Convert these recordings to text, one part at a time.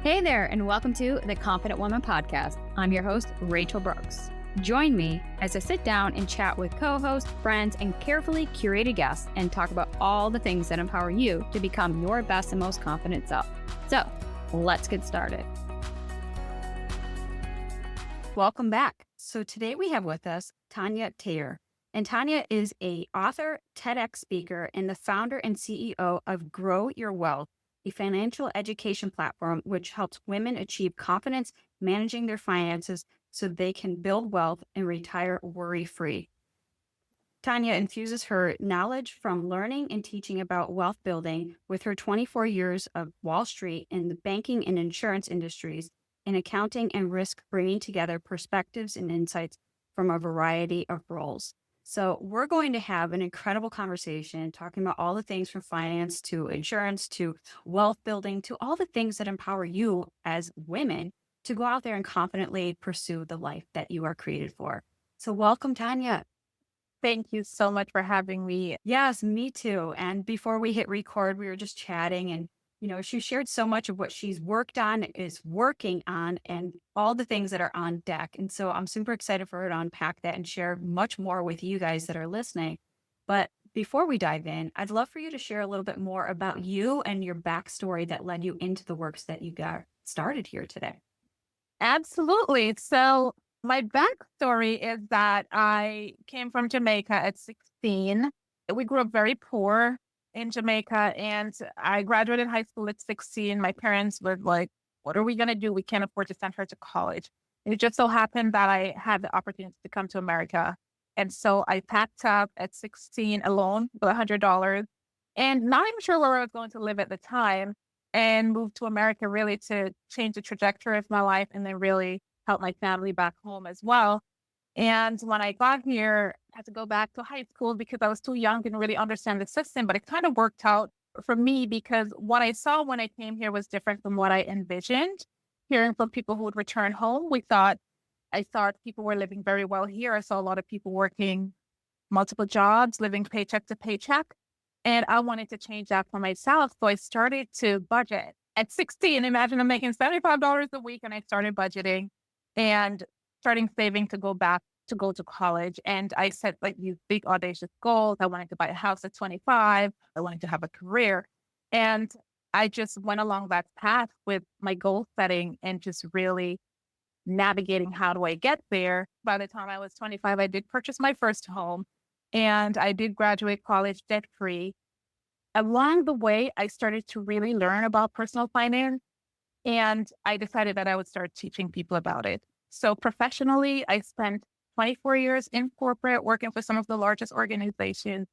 Hey there, and welcome to the Confident Woman Podcast. I'm your host, Rachel Brooks. Join me as I sit down and chat with co-hosts, friends, and carefully curated guests and talk about all the things that empower you to become your best and most confident self. So, let's get started. Welcome back. So today we have with us Tanya Taylor. And Tanya is an author, TEDx speaker, and the founder and CEO of Grow Your Wealth, a financial education platform which helps women achieve confidence managing their finances so they can build wealth and retire worry-free. Tanya infuses her knowledge from learning and teaching about wealth building with her 24 years of Wall Street in the banking and insurance industries, in accounting and risk, bringing together perspectives and insights from a variety of roles. So we're going to have an incredible conversation talking about all the things from finance to insurance to wealth building to all the things that empower you as women to go out there and confidently pursue the life that you are created for. So welcome, Tanya. Thank you so much for having me. Yes, me too. And before we hit record, we were just chatting and she shared so much of what she's worked on, is working on, and all the things that are on deck. And so I'm super excited for her to unpack that and share much more with you guys that are listening. But before we dive in, I'd love for you to share a little bit more about you and your backstory that led you into the works that you got started here today. Absolutely. So my backstory is that I came from Jamaica at 16. We grew up very poor in Jamaica, and I graduated high school at 16. My parents were like, what are we going to do? We can't afford to send her to college. And it just so happened that I had the opportunity to come to America. And so I packed up at 16 alone with $100 and not even sure where I was going to live at the time, and moved to America really to change the trajectory of my life and then really help my family back home as well. And when I got here, I had to go back to high school because I was too young and really understand the system. But it kind of worked out for me because what I saw when I came here was different from what I envisioned. Hearing from people who would return home, I thought people were living very well here. I saw a lot of people working multiple jobs, living paycheck to paycheck. And I wanted to change that for myself. So I started to budget at 16. Imagine I'm making $75 a week, and I started budgeting and starting saving to go to college. And I set like these big audacious goals. I wanted to buy a house at 25. I wanted to have a career. And I just went along that path with my goal setting and just really navigating how do I get there. By the time I was 25, I did purchase my first home and I did graduate college debt free. Along the way, I started to really learn about personal finance, and I decided that I would start teaching people about it. So professionally, I spent 24 years in corporate working for some of the largest organizations.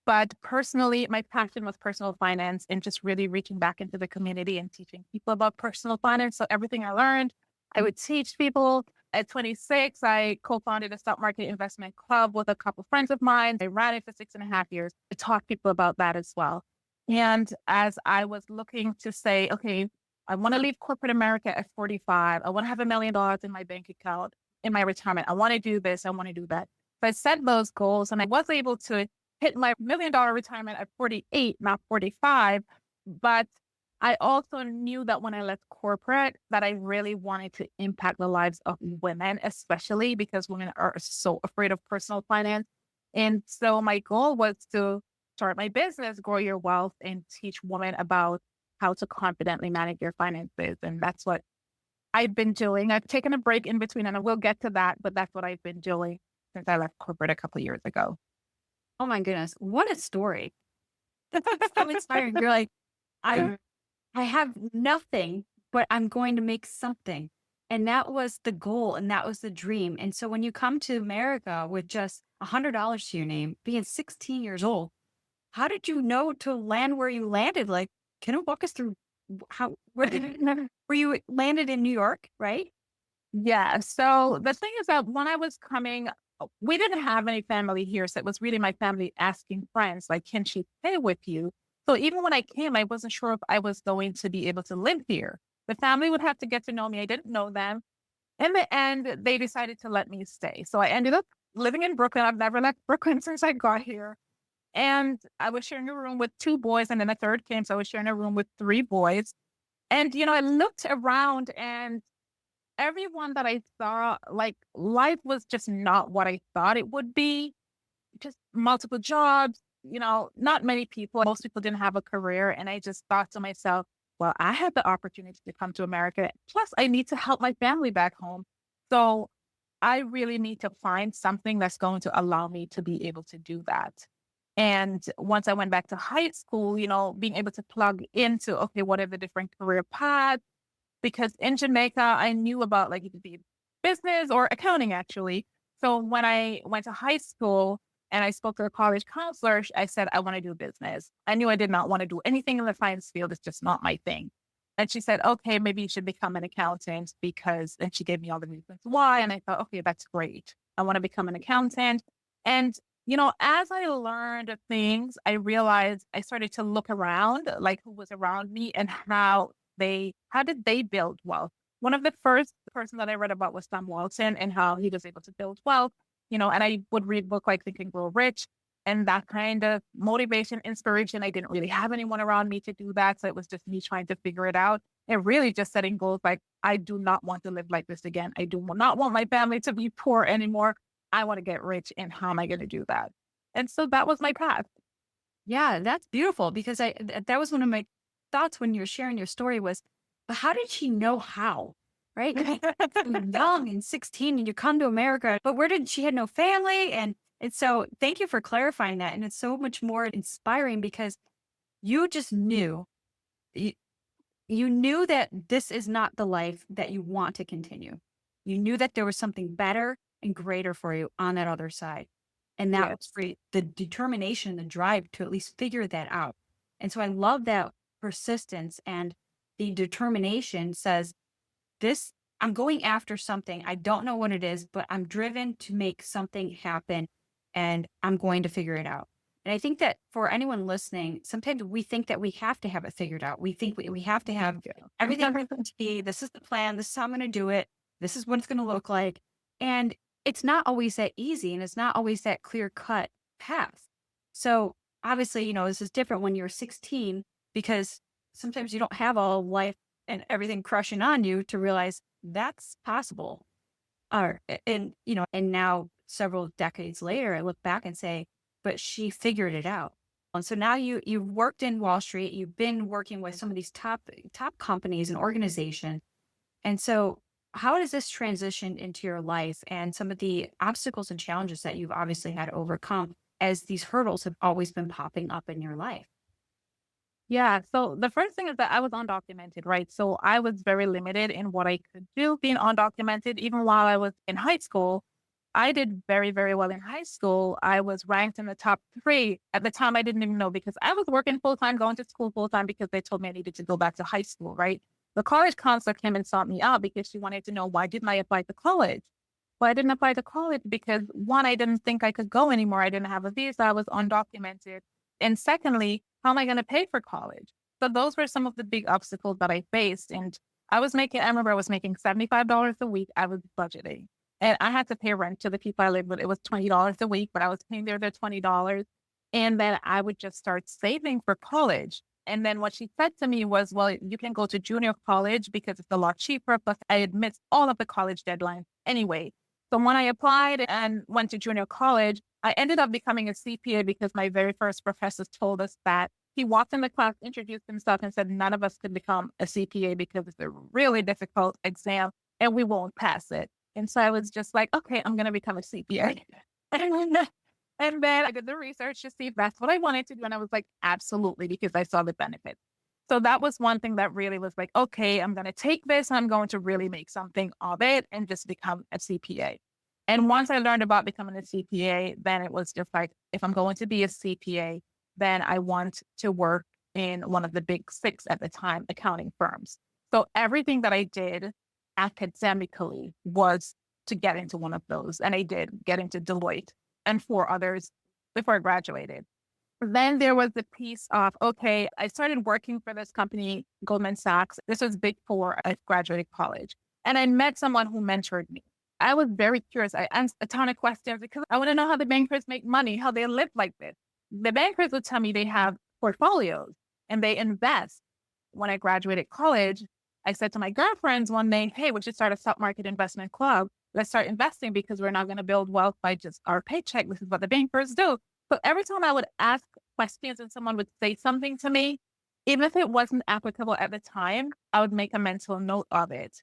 But personally, my passion was personal finance and just really reaching back into the community and teaching people about personal finance. So everything I learned, I would teach people. At 26, I co-founded a stock market investment club with a couple of friends of mine. I ran it for 6.5 years. I taught people about that as well. And as I was looking to say, okay, I want to leave corporate America at 45. I want to have $1 million in my bank account in my retirement. I want to do this. I want to do that. So I set those goals and I was able to hit my $1 million retirement at 48, not 45. But I also knew that when I left corporate that I really wanted to impact the lives of women, especially because women are so afraid of personal finance. And so my goal was to start my business, Grow Your Wealth, and teach women about how to confidently manage your finances. And that's what I've been doing. I've taken a break in between and I will get to that, but that's what I've been doing since I left corporate a couple of years ago. Oh my goodness, what a story. So inspiring. You're like, I have nothing, but I'm going to make something. And that was the goal and that was the dream. And so when you come to America with just $100 to your name, being 16 years old, how did you know to land where you landed? Like, can you walk us through where you landed in New York, right? Yeah. So the thing is that when I was coming, we didn't have any family here. So it was really my family asking friends, like, can she stay with you? So even when I came, I wasn't sure if I was going to be able to live here. The family would have to get to know me. I didn't know them. In the end, they decided to let me stay. So I ended up living in Brooklyn. I've never left Brooklyn since I got here. And I was sharing a room with two boys and then a third came. So I was sharing a room with three boys. And, I looked around and everyone that I saw, like, life was just not what I thought it would be. Just multiple jobs, not many people, most people didn't have a career. And I just thought to myself, well, I had the opportunity to come to America. Plus, I need to help my family back home. So I really need to find something that's going to allow me to be able to do that. And once I went back to high school, being able to plug into, okay, what are the different career paths? Because in Jamaica, I knew about like it could be business or accounting actually. So when I went to high school and I spoke to a college counselor, I said, I want to do business. I knew I did not want to do anything in the finance field. It's just not my thing. And she said, okay, maybe you should become an accountant because, and she gave me all the reasons why. And I thought, okay, that's great. I want to become an accountant. And, as I learned things, I realized I started to look around, like who was around me and how did they build wealth? One of the first person that I read about was Sam Walton and how he was able to build wealth, and I would read book like Think and Grow Rich and that kind of motivation, inspiration. I didn't really have anyone around me to do that. So it was just me trying to figure it out and really just setting goals like, I do not want to live like this again. I do not want my family to be poor anymore. I want to get rich. And how am I going to do that? And so that was my path. Yeah, that's beautiful because that was one of my thoughts when you were sharing your story was, but how did she know how? Right? You're young and 16 and you come to America, but where did she had no family? And so thank you for clarifying that. And it's so much more inspiring because you just knew you, you knew that this is not the life that you want to continue. You knew that there was something better and greater for you on that other side. And that was Yes. for the determination, the drive to at least figure that out. And so I love that persistence and the determination says, this, I'm going after something. I don't know what it is, but I'm driven to make something happen and I'm going to figure it out. And I think that for anyone listening, sometimes we think that we have to have it figured out. We think we have to have Yeah. everything to be, this is the plan, this is how I'm going to do it, this is what it's going to look like. And it's not always that easy and it's not always that clear cut path. So obviously, this is different when you're 16 because sometimes you don't have all of life and everything crushing on you to realize that's possible. And now several decades later, I look back and say, but she figured it out. And so now you've worked in Wall Street, you've been working with some of these top companies and organizations. And so how does this transition into your life and some of the obstacles and challenges that you've obviously had to overcome as these hurdles have always been popping up in your life? Yeah. So the first thing is that I was undocumented, right? So I was very limited in what I could do being undocumented. Even while I was in high school, I did very, very well in high school. I was ranked in the top three. At the time, I didn't even know because I was working full time, going to school full time because they told me I needed to go back to high school, right? The college counselor came and sought me out because she wanted to know why didn't I apply to college? Well, I didn't apply to college because one, I didn't think I could go anymore. I didn't have a visa. I was undocumented. And secondly, how am I going to pay for college? So those were some of the big obstacles that I faced. And I remember I was making $75 a week. I was budgeting and I had to pay rent to the people I lived with. It was $20 a week, but I was paying their $20. And then I would just start saving for college. And then what she said to me was, well, you can go to junior college because it's a lot cheaper. Plus I had missed all of the college deadlines anyway. So when I applied and went to junior college, I ended up becoming a CPA because my very first professor told us that he walked in the class, introduced himself, and said none of us could become a CPA because it's a really difficult exam and we won't pass it. And so I was just like, okay, I'm going to become a CPA. And then, and then I did the research to see if that's what I wanted to do. And I was like, absolutely, because I saw the benefits. So that was one thing that really was like, okay, I'm going to take this and I'm going to really make something of it and just become a CPA. And once I learned about becoming a CPA, then it was just like, if I'm going to be a CPA, then I want to work in one of the big six at the time accounting firms. So everything that I did academically was to get into one of those. And I did get into Deloitte and four others before I graduated. Then there was the piece of, okay, I started working for this company, Goldman Sachs. This was big four. I graduated college and I met someone who mentored me. I was very curious. I asked a ton of questions because I want to know how the bankers make money, how they live like this. The bankers would tell me they have portfolios and they invest. when I graduated college, I said to my girlfriends one day, hey, we should start a stock market investment club. Let's start investing because we're not going to build wealth by just our paycheck. This is what the bankers do. So every time I would ask questions and someone would say something to me, even if it wasn't applicable at the time, I would make a mental note of it.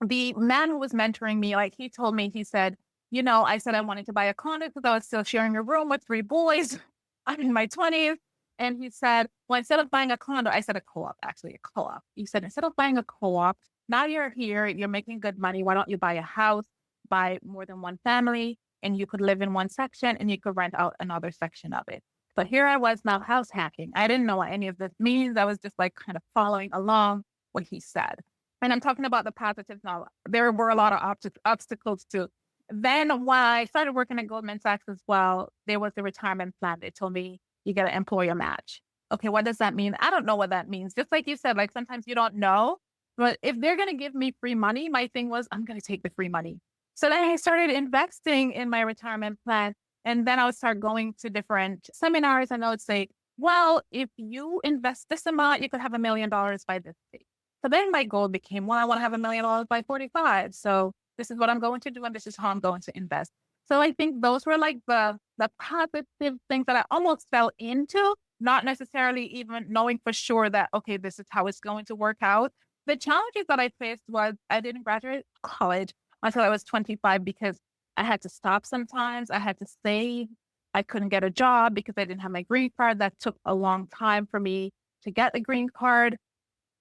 The man who was mentoring me, like he told me, he said, I said I wanted to buy a condo because I was still sharing a room with 3 boys. I'm in my 20s. And he said, well, instead of buying a condo, I said a co-op, actually a co-op. He said, instead of buying a co-op, now you're here, you're making good money. Why don't you buy a house, buy more than one family, and you could live in one section and you could rent out another section of it. But here I was now house hacking. I didn't know what any of this means. I was just like kind of following along what he said. And I'm talking about the positives now. There were a lot of obstacles too. Then when I started working at Goldman Sachs as well, there was the retirement plan. They told me you get an employer match. Okay, what does that mean? I don't know what that means. Just like you said, like sometimes you don't know. But if they're going to give me free money, my thing was, I'm going to take the free money. So then I started investing in my retirement plan. And then I would start going to different seminars and I would say, well, if you invest this amount, you could have $1 million by this date. So then my goal became, well, I want to have $1 million by 45. So this is what I'm going to do. And this is how I'm going to invest. So I think those were like the positive things that I almost fell into, not necessarily even knowing for sure that, okay, this is how it's going to work out. The challenges that I faced was I didn't graduate college until I was 25 because I had to stop sometimes. I had to save. I couldn't get a job because I didn't have my green card. That took a long time for me to get the green card.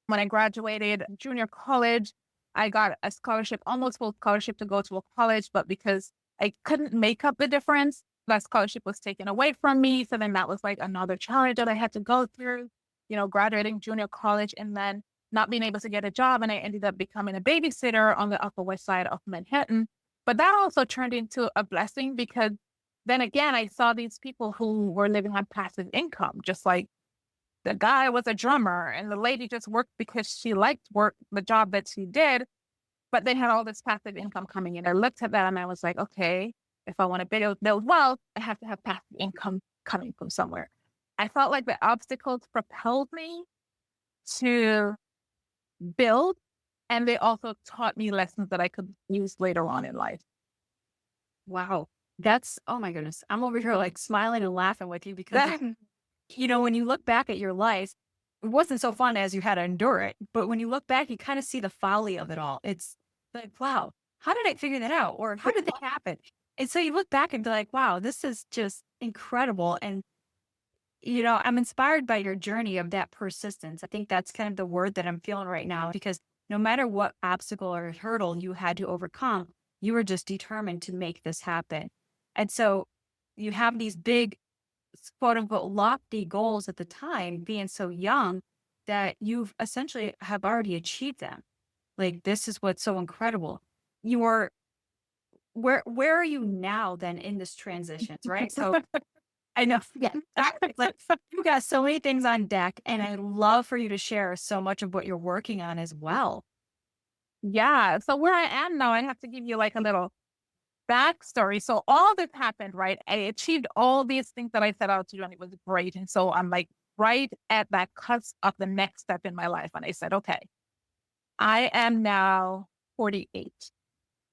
When I graduated junior college, I got a scholarship, almost full scholarship to go to a college, but because I couldn't make up the difference, that scholarship was taken away from me. So then that was like another challenge that I had to go through, graduating junior college and then not being able to get a job. And I ended up becoming a babysitter on the Upper West Side of Manhattan. But that also turned into a blessing because then again, I saw these people who were living on passive income, just like the guy was a drummer and the lady just worked because she liked the job that she did, but they had all this passive income coming in. I looked at that and I was like, okay, if I want to build wealth, I have to have passive income coming from somewhere. I felt like the obstacles propelled me to build, and they also taught me lessons that I could use later on in life. Wow. Oh my goodness. I'm over here like smiling and laughing with you because, when you look back at your life, it wasn't so fun as you had to endure it. But when you look back, you kind of see the folly of it all. It's like, wow, how did I figure that out? Or how did that happen? And so you look back and be like, wow, this is just incredible. And, I'm inspired by your journey of that persistence. I think that's kind of the word that I'm feeling right now, because no matter what obstacle or hurdle you had to overcome, you were just determined to make this happen. And so you have these big, quote unquote, lofty goals at the time, being so young, that you've essentially have already achieved them. Like, this is what's so incredible. You are, where are you now then in this transitions, right? So I know, yeah, like you got so many things on deck, and I love for you to share so much of what you're working on as well. Yeah. So where I am now, I have to give you like a little backstory. So all this happened, right? I achieved all these things that I set out to do, and it was great. And so I'm like right at that cusp of the next step in my life. And I said, okay, I am now 48.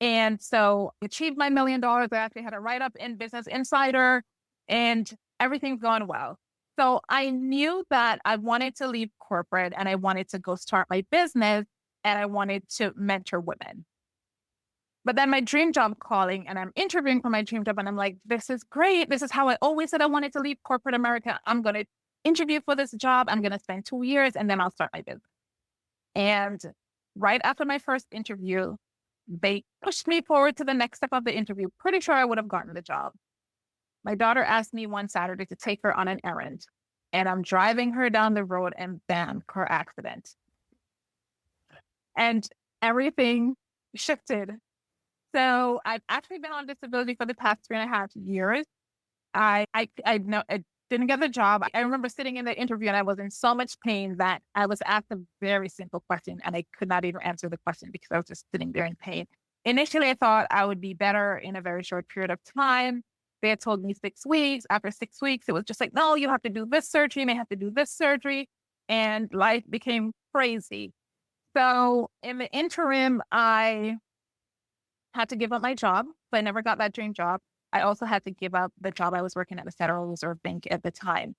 And so I achieved my $1 million. I actually had a write up in Business Insider and everything's gone well. So I knew that I wanted to leave corporate and I wanted to go start my business and I wanted to mentor women. But then my dream job calling and I'm interviewing for my dream job and I'm like, this is great. This is how I always said I wanted to leave corporate America. I'm going to interview for this job. I'm going to spend 2 years and then I'll start my business. And right after my first interview, they pushed me forward to the next step of the interview. Pretty sure I would have gotten the job. My daughter asked me one Saturday to take her on an errand. And I'm driving her down the road and bam, car accident. And everything shifted. So I've actually been on disability for the past 3.5 years. I didn't get the job. I remember sitting in the interview and I was in so much pain that I was asked a very simple question and I could not even answer the question because I was just sitting there in pain. Initially, I thought I would be better in a very short period of time. They had told me 6 weeks. After 6 weeks, it was just like, no, you have to do this surgery. You may have to do this surgery. and life became crazy. So in the interim, I had to give up my job. So I never got that dream job. I also had to give up the job I was working at the Federal Reserve Bank at the time.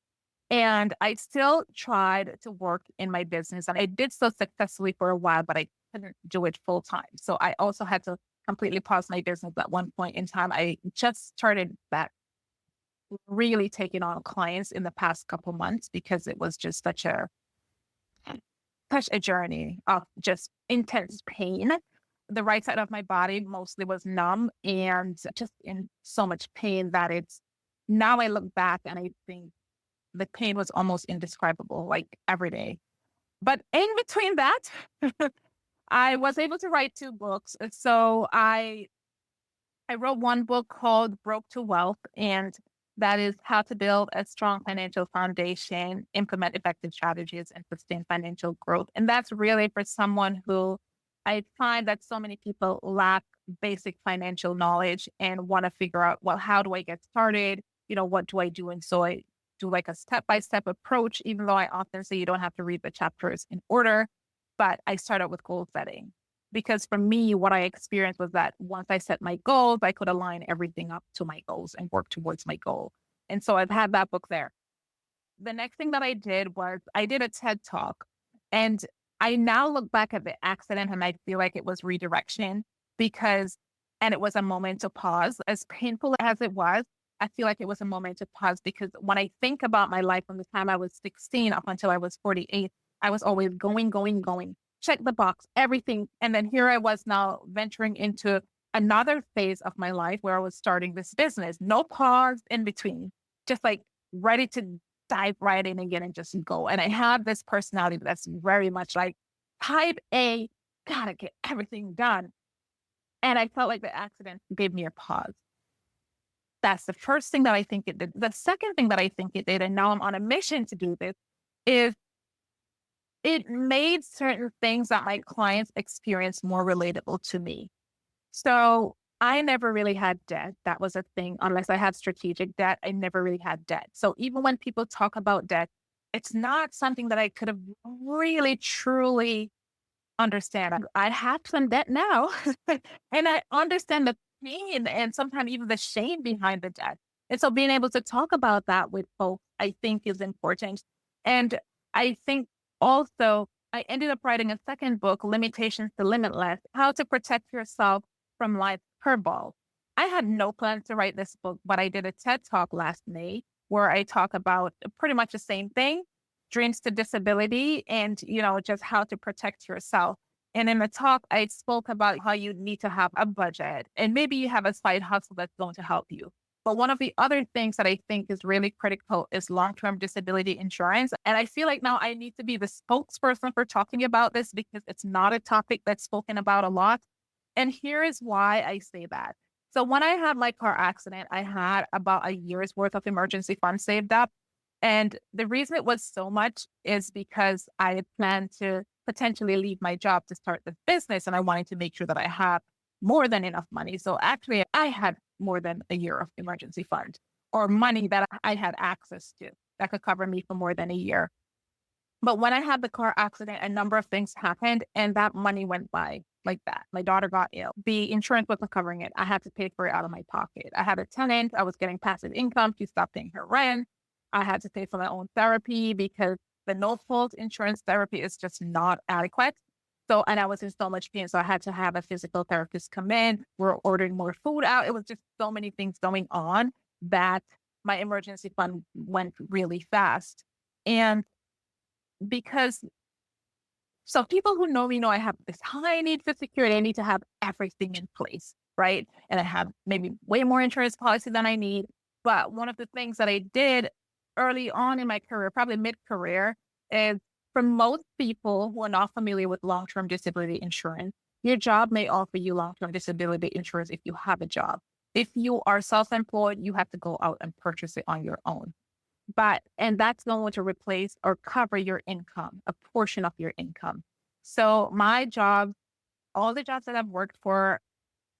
And I still tried to work in my business. And I did so successfully for a while, but I couldn't do it full time. So I also had to completely pause my business at one point in time. I just started back really taking on clients in the past couple months because it was just such a journey of just intense pain. The right side of my body mostly was numb and just in so much pain that it's now I look back and I think the pain was almost indescribable, like every day. But in between that, I was able to write 2 books. So I wrote one book called Broke to Wealth, and that is how to build a strong financial foundation, implement effective strategies, and sustain financial growth. And that's really for someone who I find that so many people lack basic financial knowledge and want to figure out, well, how do I get started? What do I do? And so I do like a step by step approach, even though I often say you don't have to read the chapters in order, but I start out with goal setting. Because for me, what I experienced was that once I set my goals, I could align everything up to my goals and work towards my goal. And so I've had that book there. The next thing that I did was I did a TED talk. And I now look back at the accident and I feel like it was redirection because, and it was a moment to pause. As painful as it was, I feel like it was a moment to pause because when I think about my life from the time I was 16 up until I was 48, I was always going, going, going, check the box, everything. And then here I was now venturing into another phase of my life where I was starting this business. No pause in between, just like ready to dive right in again and just go. And I have this personality that's very much like type A, gotta get everything done. And I felt like the accident gave me a pause. That's the first thing that I think it did. The second thing that I think it did, and now I'm on a mission to do this, is it made certain things that my clients experience more relatable to me. So I never really had debt. That was a thing. Unless I had strategic debt, I never really had debt. So even when people talk about debt, it's not something that I could have really truly understand. I have some debt now, and I understand the pain and sometimes even the shame behind the debt. And so being able to talk about that with folks, I think is important. And I think also I ended up writing a second book, Limitations to Limitless, How to Protect Yourself from Life's Curveball. I had no plans to write this book, but I did a TED talk last May where I talk about pretty much the same thing, dreams to disability and, just how to protect yourself. And in the talk, I spoke about how you need to have a budget and maybe you have a side hustle that's going to help you. But one of the other things that I think is really critical is long-term disability insurance. And I feel like now I need to be the spokesperson for talking about this because it's not a topic that's spoken about a lot. And here is why I say that. So when I had my car accident, I had about a year's worth of emergency funds saved up. And the reason it was so much is because I had planned to potentially leave my job to start this business. And I wanted to make sure that I had more than enough money. So actually, I had more than a year of emergency fund or money that I had access to that could cover me for more than a year. But when I had the car accident, a number of things happened and that money went by like that. My daughter got ill. The insurance wasn't covering it. I had to pay for it out of my pocket. I had a tenant. I was getting passive income. She stopped paying her rent. I had to pay for my own therapy because the no fault insurance therapy is just not adequate. So, and I was in so much pain. So I had to have a physical therapist come in. We're ordering more food out. It was just so many things going on that my emergency fund went really fast. And because so people who know me know I have this high need for security. I need to have everything in place, right? And I have maybe way more insurance policy than I need. But one of the things that I did early on in my career, probably mid-career, is for most people who are not familiar with long-term disability insurance, your job may offer you long-term disability insurance if you have a job. If you are self-employed, you have to go out and purchase it on your own. And that's going to replace or cover your income, a portion of your income. So my job, all the jobs that I've worked for,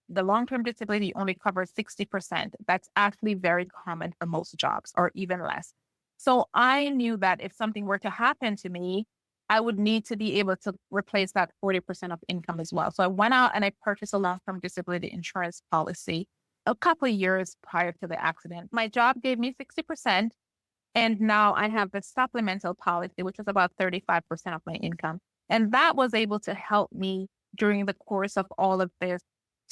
the long-term disability only covers 60%. That's actually very common for most jobs or even less. So I knew that if something were to happen to me, I would need to be able to replace that 40% of income as well. So I went out and I purchased a long-term disability insurance policy a couple of years prior to the accident. My job gave me 60%. And now I have the supplemental policy, which is about 35% of my income. And that was able to help me during the course of all of this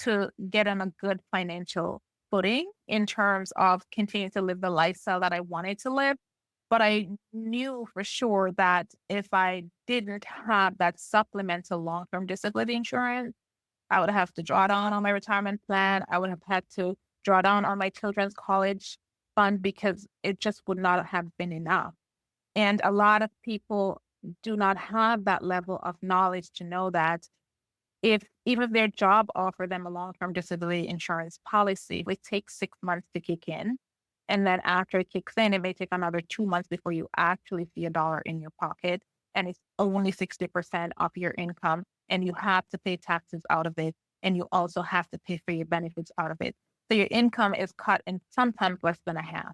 to get on a good financial footing in terms of continuing to live the lifestyle that I wanted to live. But I knew for sure that if I didn't have that supplemental long term disability insurance, I would have to draw down on my retirement plan. I would have had to draw down on my children's college fund because it just would not have been enough. And a lot of people do not have that level of knowledge to know that if even if their job offer them a long-term disability insurance policy, it takes 6 months to kick in. And then after it kicks in, it may take another 2 months before you actually see a dollar in your pocket. And it's only 60% of your income. And you have to pay taxes out of it. And you also have to pay for your benefits out of it. So your income is cut in sometimes less than a half.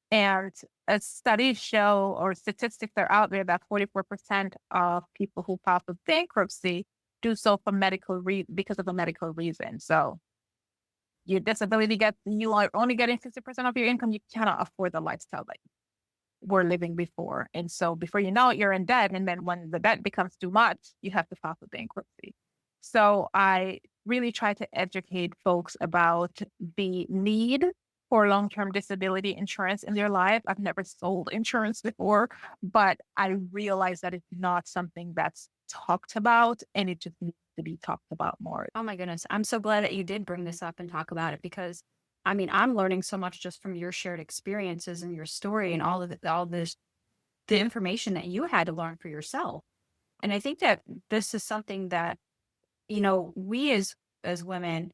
And studies show or statistics are out there that 44% of people who file for bankruptcy do so for because of a medical reason. So your disability you are only getting 60% of your income. You cannot afford the lifestyle that you were living before. And so before you know it, you're in debt. And then when the debt becomes too much, you have to file for bankruptcy. So I really try to educate folks about the need for long-term disability insurance in their life. I've never sold insurance before, but I realize that it's not something that's talked about and it just needs to be talked about more. Oh my goodness. I'm so glad that you did bring this up and talk about it because I mean, I'm learning so much just from your shared experiences and your story and all this the information that you had to learn for yourself. And I think that this is something that, we as women,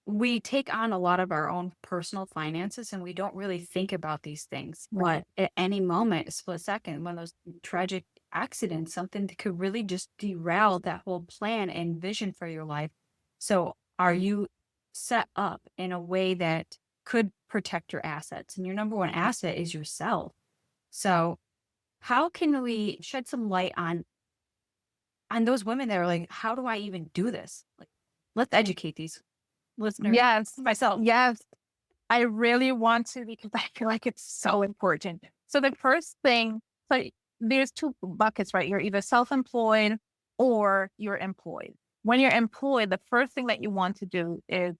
we take on a lot of our own personal finances and we don't really think about these things. Right. But at any moment, a split second, one of those tragic accidents, something that could really just derail that whole plan and vision for your life. So, are you set up in a way that could protect your assets? And your number one asset is yourself. So, how can we shed some light on those women that are like, how do I even do this? Like, let's educate these listeners, Yes. myself. Yes. I really want to because I feel like it's so important. So the first thing, so there's two buckets, right? You're either self-employed or you're employed. When you're employed, the first thing that you want to do is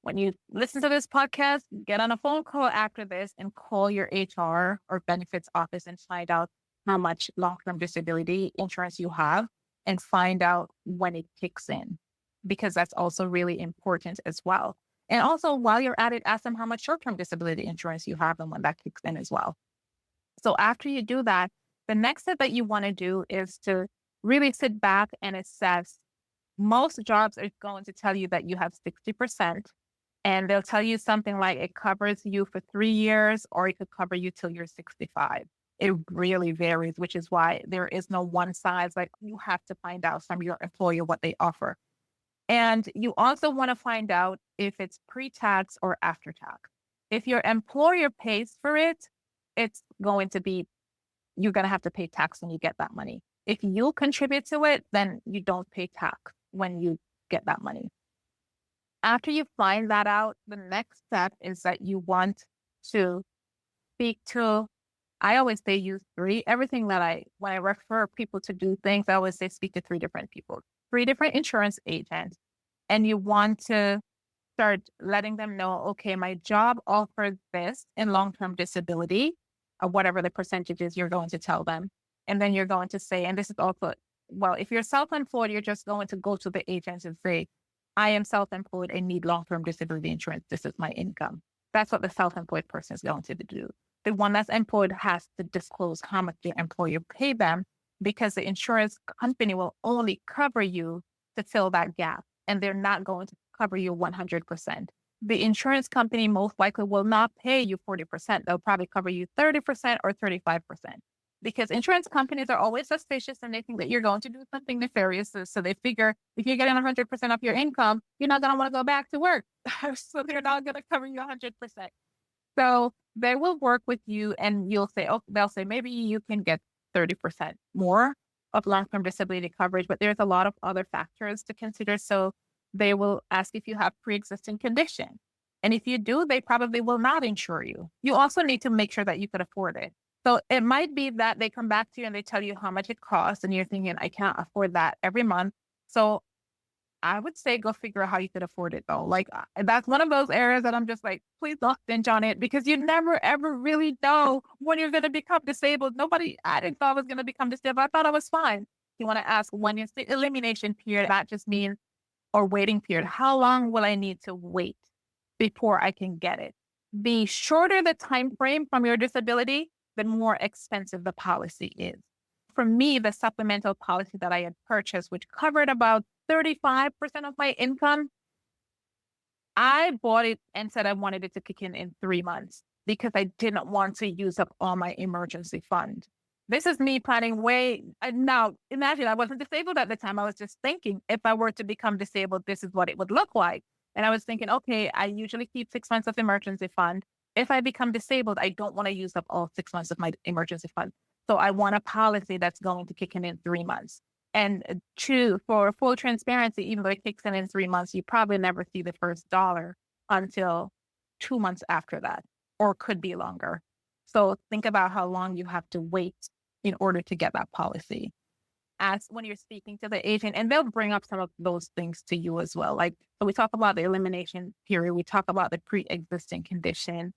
when you listen to this podcast, get on a phone call after this and call your HR or benefits office and find out how much long-term disability insurance you have and find out when it kicks in, because that's also really important as well. And also, while you're at it, ask them how much short-term disability insurance you have and when that kicks in as well. So after you do that, the next step that you want to do is to really sit back and assess. Most jobs are going to tell you that you have 60%, and they'll tell you something like it covers you for 3 years or it could cover you till you're 65. It really varies, which is why there is no one size. Like you have to find out from your employer what they offer. And you also want to find out if it's pre-tax or after tax. If your employer pays for it, it's going to be, you're going to have to pay tax when you get that money. If you contribute to it, then you don't pay tax when you get that money. After you find that out, the next step is that you want to speak to, I always say use three. Everything that when I refer people to do things, I always say speak to three different people, three different insurance agents. And you want to start letting them know, okay, my job offers this in long-term disability, or whatever the percentage is you're going to tell them. And then you're going to say, and this is also, well, if you're self-employed, you're just going to go to the agents and say, I am self-employed and need long-term disability insurance. This is my income. That's what the self-employed person is going to do. The one that's employed has to disclose how much the employer paid them because the insurance company will only cover you to fill that gap. And they're not going to cover you 100%. The insurance company most likely will not pay you 40%. They'll probably cover you 30% or 35%. Because insurance companies are always suspicious and they think that you're going to do something nefarious. So they figure if you're getting 100% of your income, you're not going to want to go back to work. So they're not going to cover you 100%. So they will work with you and you'll say, oh, they'll say, maybe you can get 30% more of long-term disability coverage, but there's a lot of other factors to consider. So they will ask if you have pre-existing condition. And if you do, they probably will not insure you. You also need to make sure that you could afford it. So it might be that they come back to you and they tell you how much it costs, and you're thinking, I can't afford that every month. So I would say go figure out how you could afford it though. Like that's one of those areas that I'm just like, please don't stinge on it because you never ever really know when you're going to become disabled. I didn't thought I was going to become disabled. I thought I was fine. You want to ask when is the elimination period? That just means or waiting period. How long will I need to wait before I can get it? The shorter the time frame from your disability, the more expensive the policy is. For me, the supplemental policy that I had purchased, which covered about 35% of my income, I bought it and said I wanted it to kick in 3 months because I didn't want to use up all my emergency fund. This is me planning now imagine I wasn't disabled at the time. I was just thinking if I were to become disabled, this is what it would look like. And I was thinking, okay, I usually keep 6 months of emergency fund. If I become disabled, I don't want to use up all 6 months of my emergency fund. So I want a policy that's going to kick in 3 months. And for full transparency, even though it kicks in 3 months, you probably never see the first dollar until 2 months after that, or could be longer. So think about how long you have to wait in order to get that policy. As when you're speaking to the agent, and they'll bring up some of those things to you as well. Like, so we talk about the elimination period, we talk about the pre-existing condition.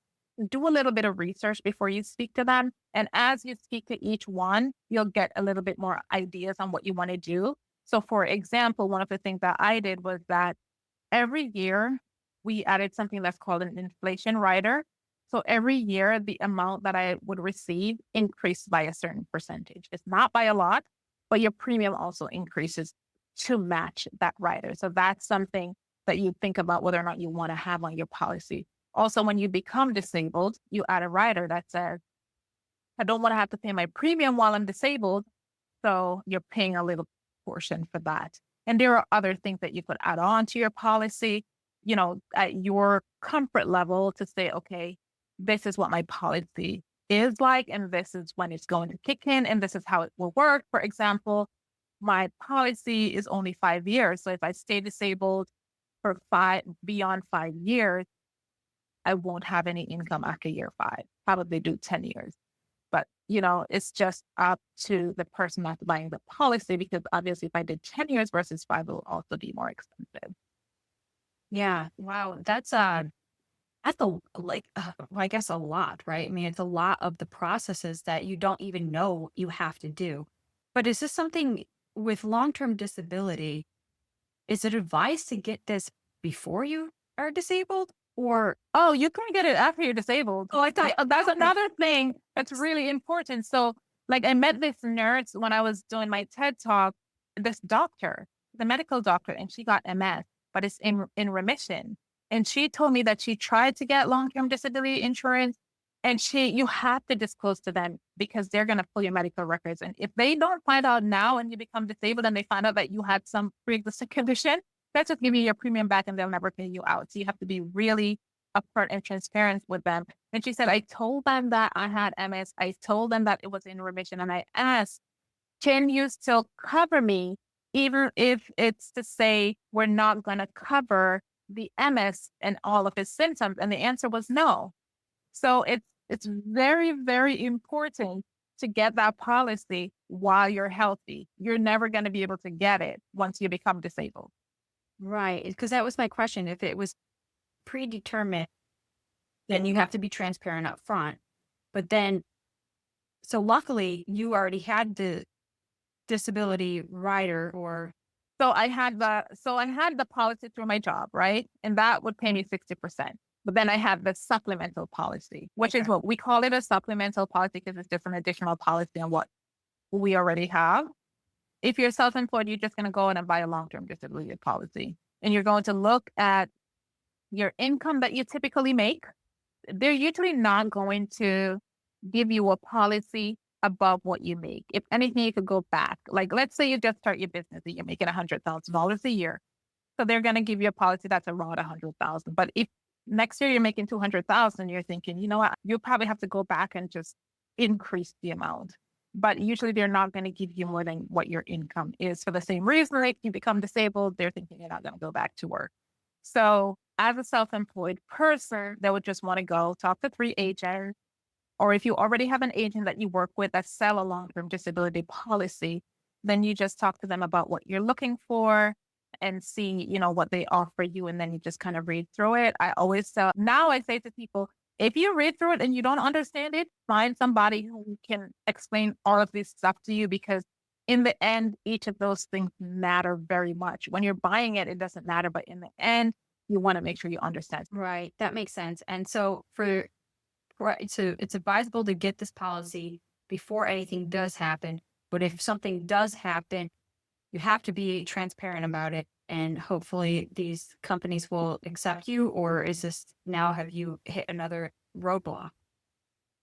Do a little bit of research before you speak to them. And as you speak to each one, you'll get a little bit more ideas on what you want to do. So for example, one of the things that I did was that every year we added something that's called an inflation rider. So every year, the amount that I would receive increased by a certain percentage. It's not by a lot, but your premium also increases to match that rider. So that's something that you think about whether or not you want to have on your policy. Also, when you become disabled, you add a rider that says, I don't want to have to pay my premium while I'm disabled. So you're paying a little portion for that. And there are other things that you could add on to your policy, at your comfort level to say, okay, this is what my policy is like, and this is when it's going to kick in, and this is how it will work. For example, my policy is only 5 years. So if I stay disabled for beyond 5 years, I won't have any income after year 5, probably do 10 years. But, it's just up to the person that's buying the policy, because obviously if I did 10 years versus 5, it will also be more expensive. Yeah. Wow. That's I guess a lot, right? I mean, it's a lot of the processes that you don't even know you have to do. But is this something with long-term disability? Is it advised to get this before you are disabled? Or, Oh, you can get it after you're disabled. I thought, That's okay. another thing that's really important. So, like, I met this nurse when I was doing my TED talk, this doctor, the medical doctor, and she got MS, but it's in remission. And she told me that she tried to get long-term disability insurance, and you have to disclose to them because they're going to pull your medical records. And if they don't find out now and you become disabled and they find out that you had some pre-existing condition, that's just give you your premium back and they'll never pay you out. So you have to be really upfront and transparent with them. And she said, I told them that I had MS. I told them that it was in remission. And I asked, can you still cover me, even if it's to say we're not going to cover the MS and all of his symptoms? And the answer was no. So it's very, very important to get that policy while you're healthy. You're never going to be able to get it once you become disabled. Right. Because that was my question. If it was predetermined, then you have to be transparent up front. But then, so luckily, you already had the disability rider or. So I had the policy through my job, right? And that would pay me 60%. But then I had the supplemental policy, which is what we call it, a supplemental policy, because it's just an additional policy on what we already have. If you're self-employed, you're just going to go in and buy a long-term disability policy. And you're going to look at your income that you typically make. They're usually not going to give you a policy above what you make. If anything, you could go back. Like, let's say you just start your business and you're making $100,000 a year. So they're going to give you a policy that's around $100,000. But if Next year you're making 200,000. You're thinking, you know what? You'll probably have to go back and just increase the amount. But usually they're not going to give you more than what your income is for the same reason. Like you become disabled, they're thinking you're not going to go back to work. So as a self-employed person, they would just want to go talk to 3 agents. Or if you already have an agent that you work with that sell a long-term disability policy, then you just talk to them about what you're looking for and see, what they offer you. And then you just kind of read through it. Now I say to people, if you read through it and you don't understand it, find somebody who can explain all of this stuff to you, because in the end, each of those things matter very much. When you're buying it, it doesn't matter. But in the end, you want to make sure you understand. Right. That makes sense. And so right, so it's advisable to get this policy before anything does happen. But if something does happen, you have to be transparent about it. And hopefully these companies will accept you. Or is this now, have you hit another roadblock?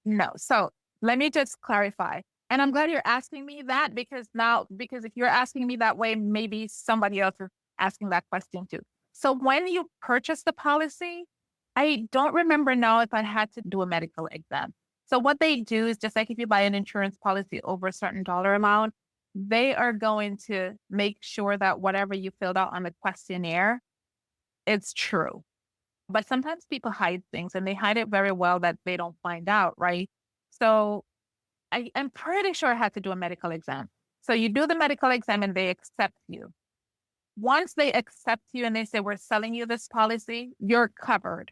No. So let me just clarify. And I'm glad you're asking me that, because if you're asking me that way, maybe somebody else is asking that question too. So when you purchase the policy, I don't remember now if I had to do a medical exam. So what they do is, just like if you buy an insurance policy over a certain dollar amount, they are going to make sure that whatever you filled out on the questionnaire, it's true. But sometimes people hide things, and they hide it very well that they don't find out, right? So I'm pretty sure I had to do a medical exam. So you do the medical exam and they accept you. Once they accept you and they say, we're selling you this policy, you're covered.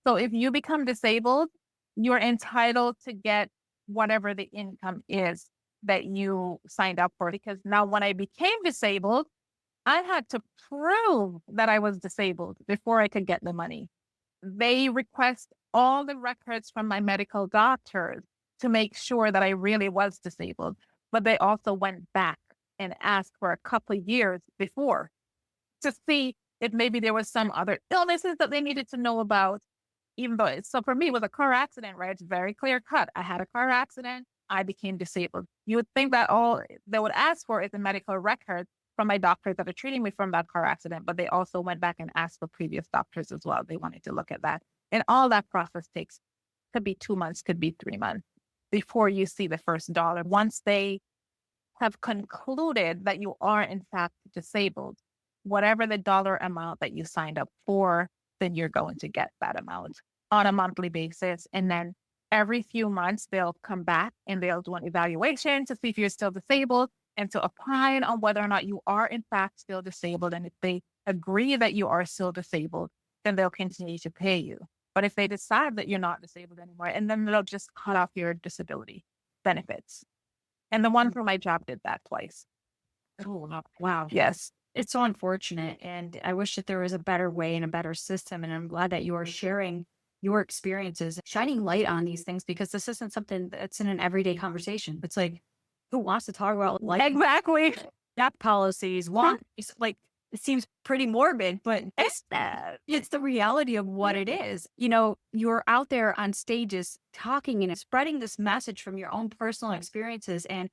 So if you become disabled, you're entitled to get whatever the income is that you signed up for. Because now when I became disabled, I had to prove that I was disabled before I could get the money. They request all the records from my medical doctors to make sure that I really was disabled. But they also went back and asked for a couple of years before to see if maybe there was some other illnesses that they needed to know about. Even though so for me, it was a car accident, right? It's very clear cut. I had a car accident. I became disabled. You would think that all they would ask for is a medical record from my doctors that are treating me from that car accident, but they also went back and asked for previous doctors as well. They wanted to look at that. And all that process could be 2 months, could be 3 months before you see the first dollar. Once they have concluded that you are in fact disabled, whatever the dollar amount that you signed up for, then you're going to get that amount on a monthly basis. And then every few months, they'll come back and they'll do an evaluation to see if you're still disabled and to opine on whether or not you are in fact still disabled. And if they agree that you are still disabled, then they'll continue to pay you. But if they decide that you're not disabled anymore, and then they'll just cut off your disability benefits. And the one for my job did that twice. Oh, wow. Yes. It's so unfortunate. And I wish that there was a better way and a better system. And I'm glad that you are sharing your experiences, shining light on these things, because this isn't something that's in an everyday conversation. It's like, who wants to talk about like Exactly. death policies? It's like, it seems pretty morbid, but it's the reality of what it is. You're out there on stages talking and spreading this message from your own personal experiences and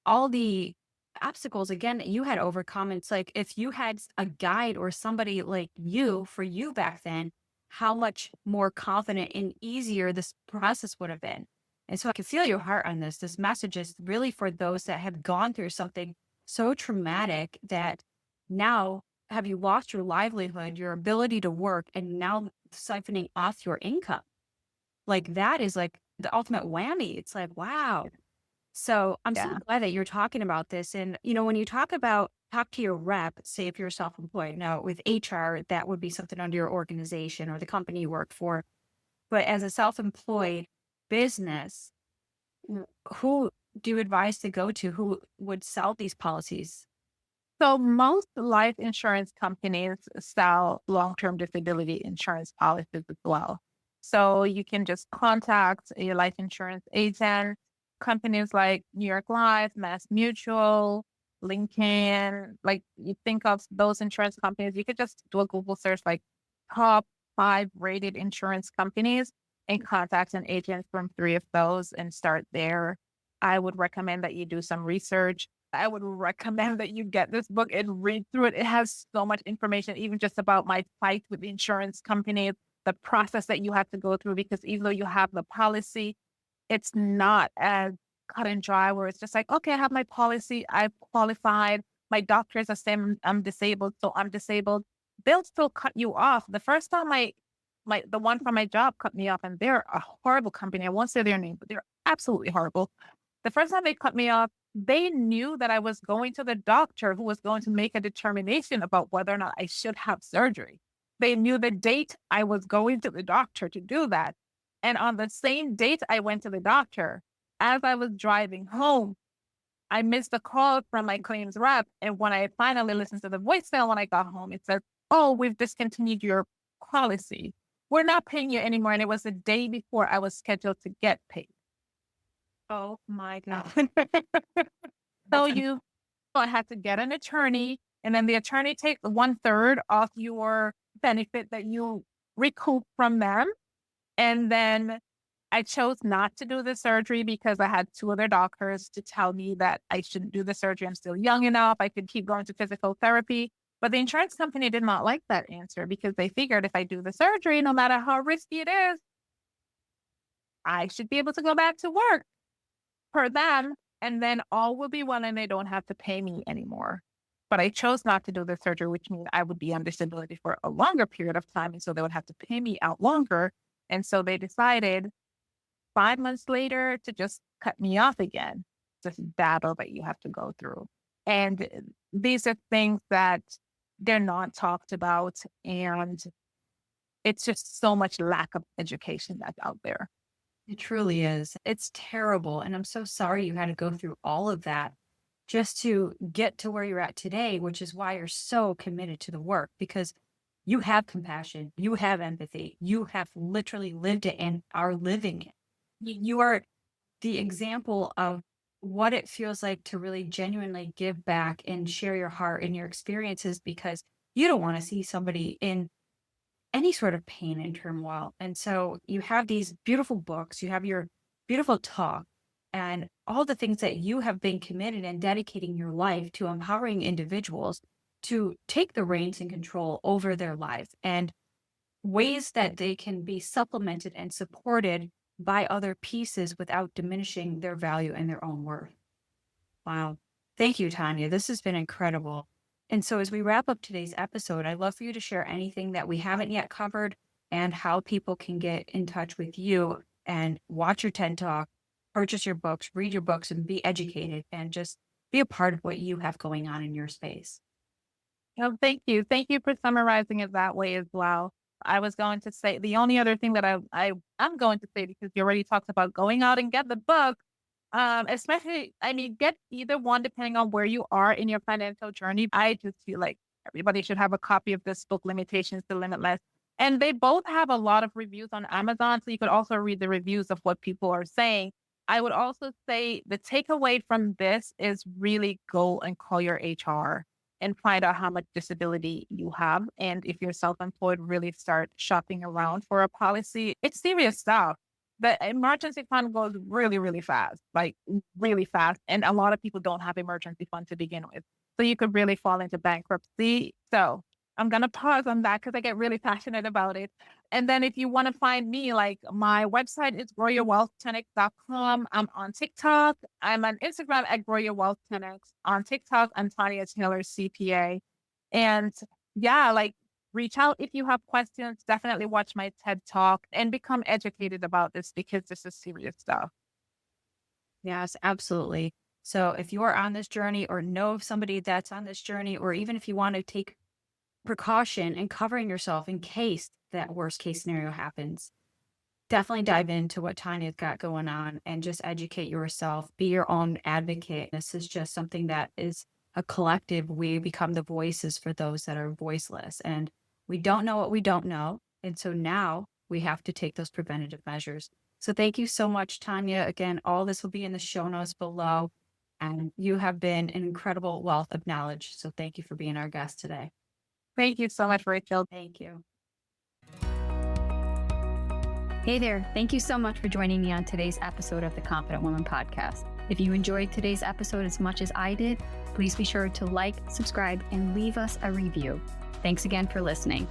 all the obstacles again that you had overcome. It's like if you had a guide or somebody like you for you back then, how much more confident and easier this process would have been. And so I can feel your heart on this. This message is really for those that have gone through something so traumatic that now have you lost your livelihood, your ability to work, and now siphoning off your income. Like that is like the ultimate whammy. It's like, wow. So I'm so Yeah. glad that you're talking about this. And, when you talk to your rep, say if you're self-employed, now with HR, that would be something under your organization or the company you work for. But as a self-employed business, who do you advise to go to? Who would sell these policies? So most life insurance companies sell long-term disability insurance policies as well. So you can just contact a life insurance agent. Companies like New York Life, Mass Mutual, Lincoln, like you think of those insurance companies, you could just do a Google search like top 5 rated insurance companies and contact an agent from 3 of those and start there. I would recommend that you do some research. I would recommend that you get this book and read through it. It has so much information, even just about my fight with the insurance companies, the process that you have to go through, because even though you have the policy, it's not as cut and dry where it's just like, okay, I have my policy, I've qualified, my doctors are saying I'm disabled, so I'm disabled. They'll still cut you off. The first time the one from my job cut me off, and they're a horrible company. I won't say their name, but they're absolutely horrible. The first time they cut me off, they knew that I was going to the doctor who was going to make a determination about whether or not I should have surgery. They knew the date I was going to the doctor to do that. And on the same date I went to the doctor, as I was driving home, I missed a call from my claims rep. And when I finally listened to the voicemail when I got home, it said, "Oh, we've discontinued your policy. We're not paying you anymore." And it was the day before I was scheduled to get paid. Oh my God. So I had to get an attorney, and then the attorney takes 1/3 of your benefit that you recoup from them. And then I chose not to do the surgery because I had 2 other doctors to tell me that I shouldn't do the surgery. I'm still young enough. I could keep going to physical therapy. But the insurance company did not like that answer because they figured if I do the surgery, no matter how risky it is, I should be able to go back to work per them, and then all will be well and they don't have to pay me anymore. But I chose not to do the surgery, which means I would be on disability for a longer period of time. And so they would have to pay me out longer. And so they decided 5 months later to just cut me off again. This battle that you have to go through. And these are things that they're not talked about. And it's just so much lack of education that's out there. It truly is. It's terrible. And I'm so sorry you had to go through all of that just to get to where you're at today, which is why you're so committed to the work, because you have compassion, you have empathy, you have literally lived it and are living it. You are the example of what it feels like to really genuinely give back and share your heart and your experiences, because you don't want to see somebody in any sort of pain and turmoil. And so you have these beautiful books, you have your beautiful talk, and all the things that you have been committed and dedicating your life to empowering individuals to take the reins and control over their lives, and ways that they can be supplemented and supported by other pieces without diminishing their value and their own worth. Wow. Thank you, Tanya. This has been incredible. And so, as we wrap up today's episode, I'd love for you to share anything that we haven't yet covered and how people can get in touch with you and watch your TED Talk, purchase your books, read your books, and be educated and just be a part of what you have going on in your space. Oh, thank you. Thank you for summarizing it that way as well. I was going to say the only other thing that I'm going to say, because you already talked about going out and get the book, especially, I mean, get either one depending on where you are in your financial journey. I just feel like everybody should have a copy of this book, Limitations to Limitless. And they both have a lot of reviews on Amazon, so you could also read the reviews of what people are saying. I would also say the takeaway from this is really go and call your HR and find out how much disability you have. And if you're self-employed, really start shopping around for a policy. It's serious stuff. The emergency fund goes really, really fast, like really fast. And a lot of people don't have emergency fund to begin with. So you could really fall into bankruptcy. So I'm going to pause on that because I get really passionate about it. And then if you want to find me, like my website is growyourwealth10x.com. I'm on TikTok. I'm on Instagram at growyourwealth10x. On TikTok, I'm Tanya Taylor, CPA. And yeah, like reach out if you have questions. Definitely watch my TED Talk and become educated about this because this is serious stuff. Yes, absolutely. So if you are on this journey or know of somebody that's on this journey, or even if you want to take precaution and covering yourself in case that worst case scenario happens, definitely dive into what Tanya's got going on and just educate yourself, be your own advocate. This is just something that is a collective. We become the voices for those that are voiceless, and we don't know what we don't know. And so now we have to take those preventative measures. So thank you so much, Tanya. Again, all this will be in the show notes below, and you have been an incredible wealth of knowledge. So thank you for being our guest today. Thank you so much, Rachel. Thank you. Hey there. Thank you so much for joining me on today's episode of the Confident Woman Podcast. If you enjoyed today's episode as much as I did, please be sure to like, subscribe, and leave us a review. Thanks again for listening.